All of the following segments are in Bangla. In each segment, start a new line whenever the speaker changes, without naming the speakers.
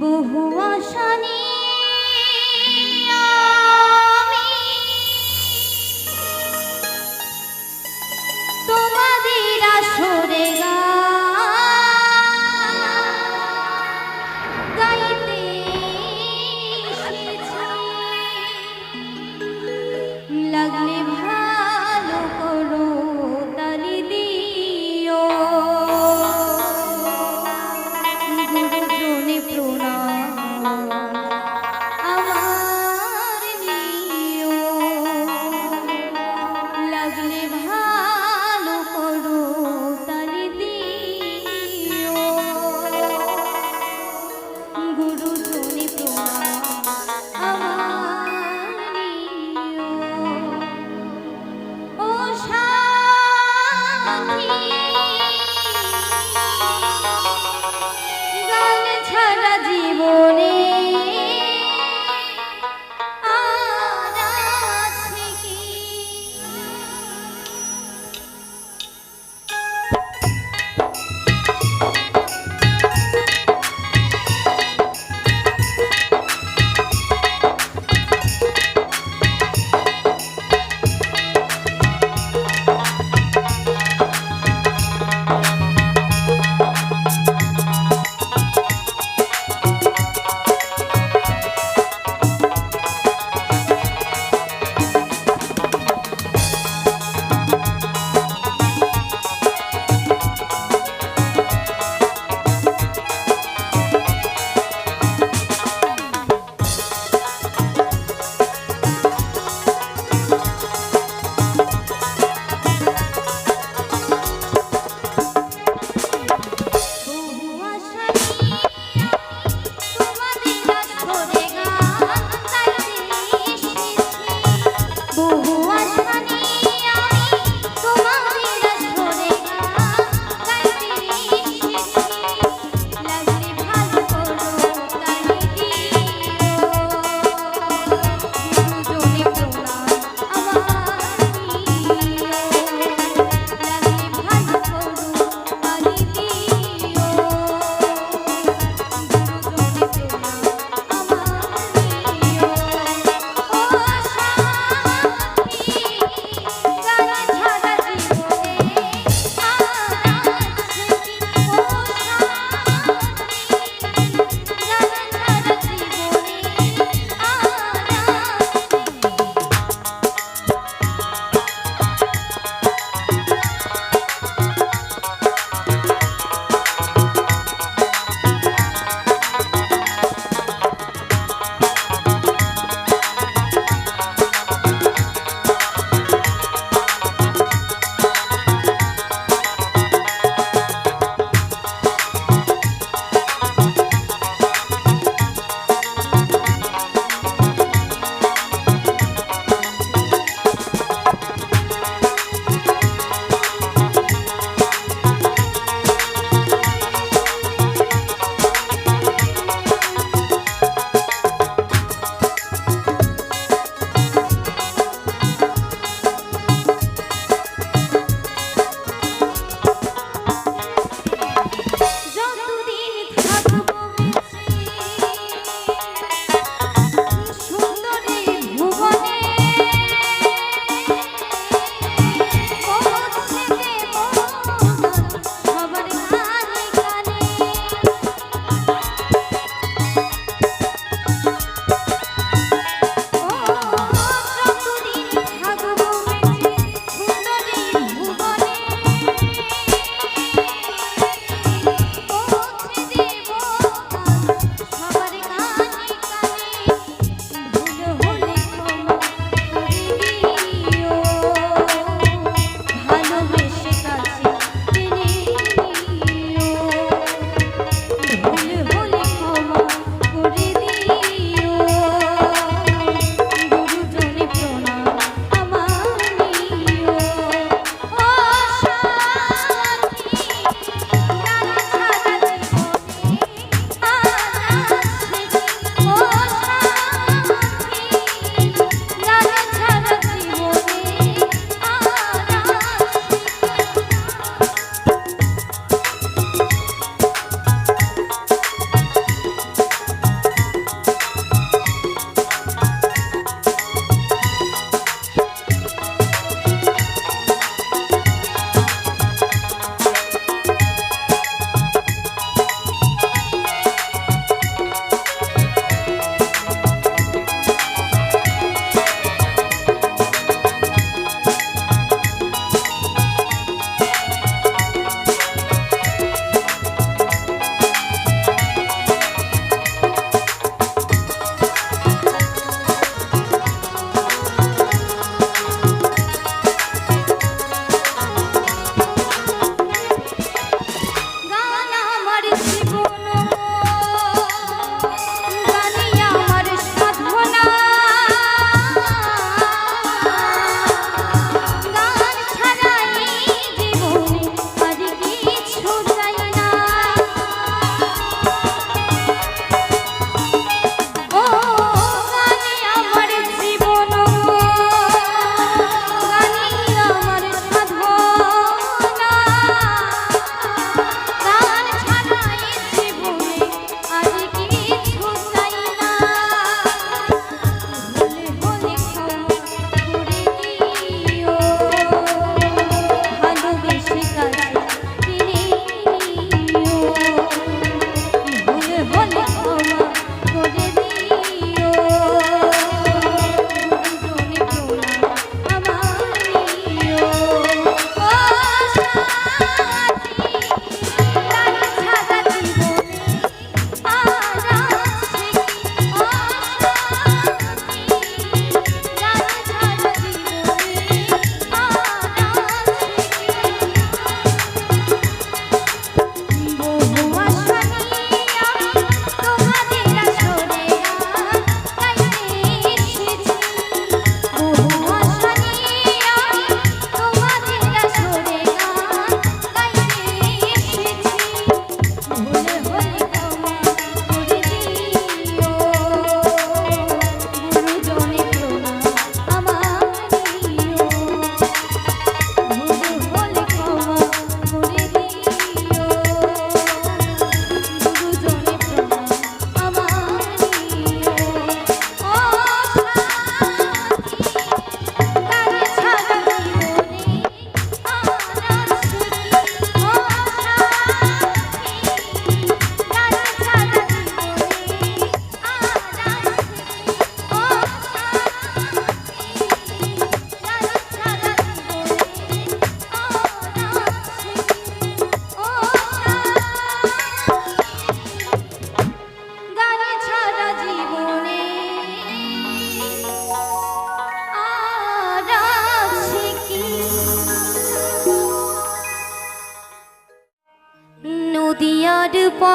বহু আশা নিয়ে আমি তোমাদের আসরে গাইতে এসেছি। লাগলে ভালো করো তালি দিও, গুরুজনে প্রণাম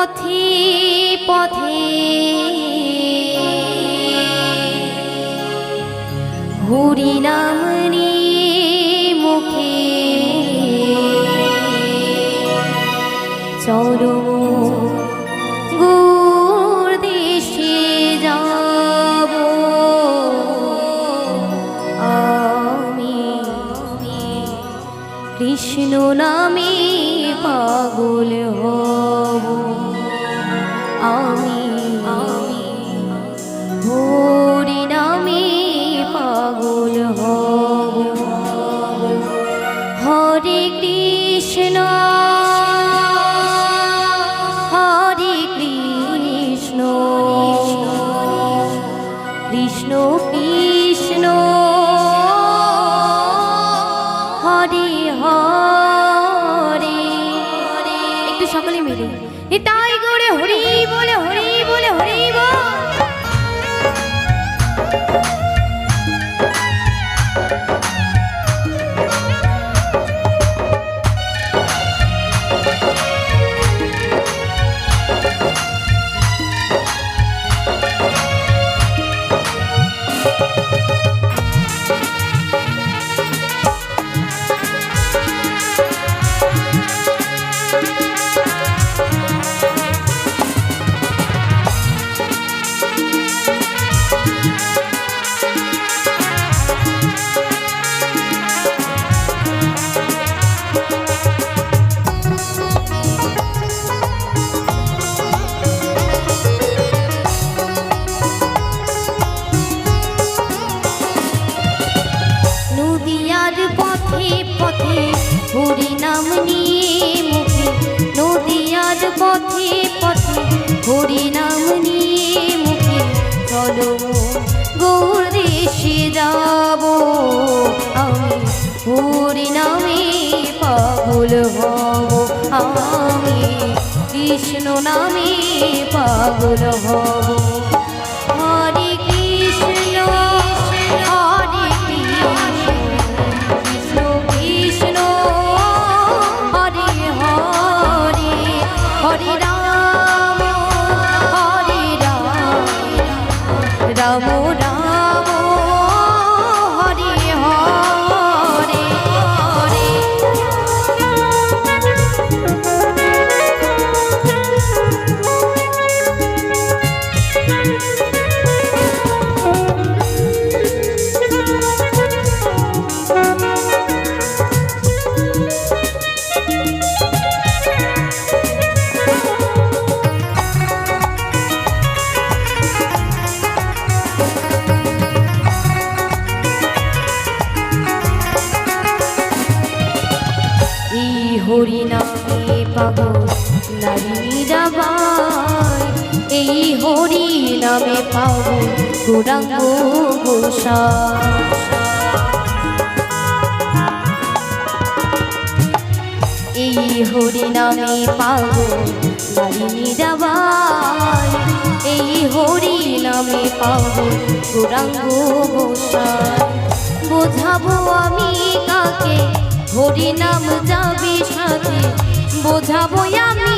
পথে পথে হরি নাম নিয়ে মুখে চলো গৌর দেশে যাব আমি কৃষ্ণ নামে পাগল হব আমি হরি নামে পাগল হব হরে কৃষ্ণ হরে কৃষ্ণ কৃষ্ণ কৃষ্ণ হরে হরে একটু সকলে মিলে তাই করে হরি বলে হরি বলে হরি বল হরি নাম নিয়ে মুখে নদিয়ার পথে পথে হরি নাম নিয়ে মুখে চলো গৌর দেশে যাব আমি হরি নামে পাগল হব আমি কৃষ্ণ নামে পাগল হব হরে কৃষ্ণ হরে কৃষ্ণ কৃষ্ণ হরে হরে হরে রাম রাম রাম হরে হরে হরে হরি নামে পাগল নারী মীরাবাই এই হরি নামে পাগল গৌরাঙ্গ গোসাই এই হরি নামে পাগল নারী মীরাবাই এই হরি নামে পাগল গৌরাঙ্গ গোসাই বোঝাবো আমি কাকে হরি নাম যাবে সাথে বোঝাবো আমি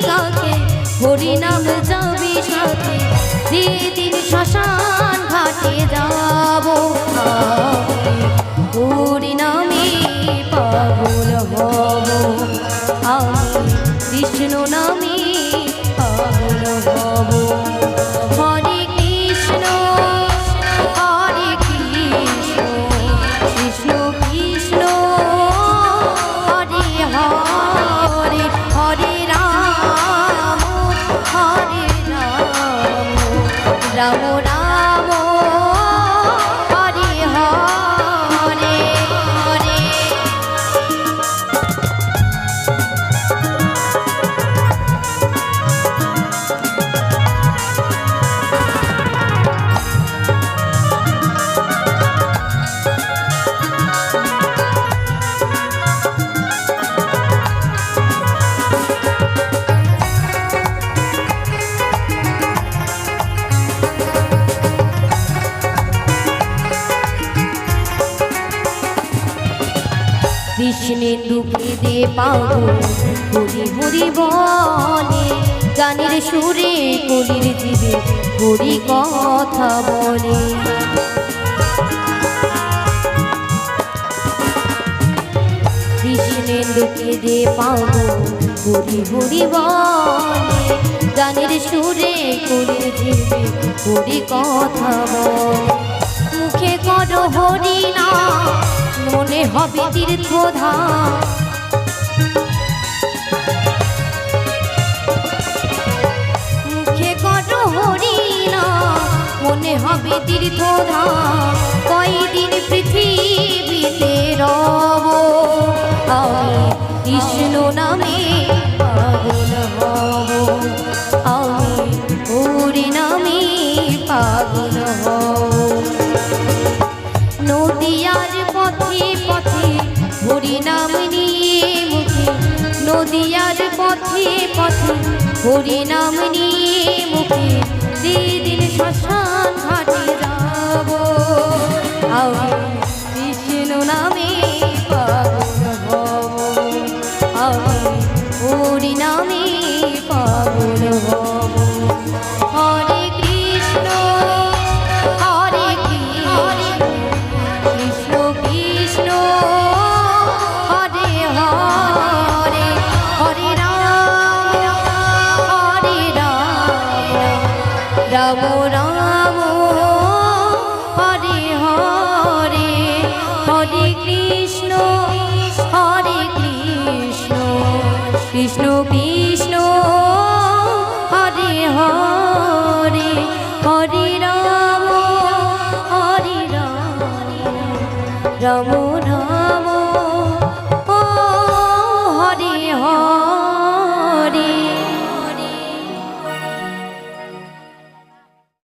কাকে হরি নাম যাবে সাথে যেদিন শ্মশান ঘাটে যাব হরি নামে পাগল হব আমি কৃষ্ণ নামে পাগল হব হরে কৃষ্ণ হরে কৃষ্ণ কৃষ্ণ কৃষ্ণ হরে হরে হরে রাম রাম রাম হরে হরে হরে কৃষ্ণেন্দু কেঁদে পাগল হরি হরি বলে, গানের সুরে কলির জীবে হরি কথা বলে। কৃষ্ণেন্দু কেঁদে পাগল হরি হরি বলে, গানের সুরে কলির জীবে হরি কথা বলে। মুখে করো হরি নাম, মনে হবে তীর্থধাম। মুখে করো হরি নাম, মনে হবে তীর্থধাম। কয়দিন পৃথিবীতে রব, আমি কৃষ্ণ নামে পাগল হব, আমি হরি নামে পাগল হব। নদিয়ার পথে পথে হরি নাম নিয়ে মুখে, নদিয়ার পথে পথে হরি নাম নিয়ে মুখে, দিন শ্মশান ঘাটে যাব, আমি কৃষ্ণ নামে পাগল হব, আমি হরি নামে পাগল হব। হরে কৃষ্ণ হরে কৃষ্ণ কৃষ্ণ হরে হরে, হরে রাম হরে রাম, রাম রাম হরে হরে, হরে কৃষ্ণ কৃষ্ণ কৃষ্ণ হরে হরে, হরে রাম রাম